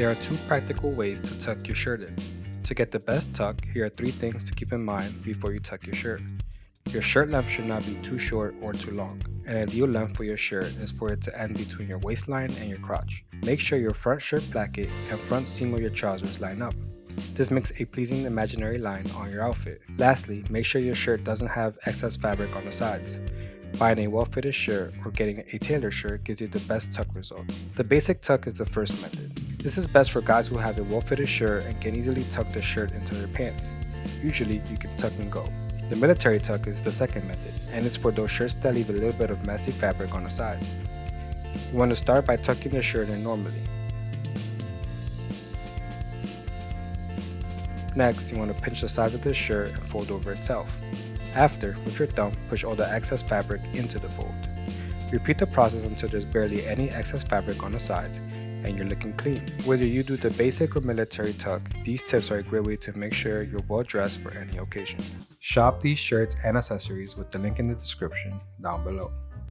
There are two practical ways to tuck your shirt in. To get the best tuck, here are three things to keep in mind before you tuck your shirt. Your shirt length should not be too short or too long. An ideal length for your shirt is for it to end between your waistline and your crotch. Make sure your front shirt placket and front seam of your trousers line up. This makes a pleasing imaginary line on your outfit. Lastly, make sure your shirt doesn't have excess fabric on the sides. Buying a well-fitted shirt or getting a tailored shirt gives you the best tuck result. The basic tuck is the first method. This is best for guys who have a well-fitted shirt and can easily tuck their shirt into their pants. Usually, you can tuck and go. The military tuck is the second method, and it's for those shirts that leave a little bit of messy fabric on the sides. You want to start by tucking the shirt in normally. Next, you want to pinch the sides of the shirt and fold over itself. After, with your thumb, push all the excess fabric into the fold. Repeat the process until there's barely any excess fabric on the sides and you're looking clean. Whether you do the basic or military tuck, these tips are a great way to make sure you're well dressed for any occasion. Shop these shirts and accessories with the link in the description down below.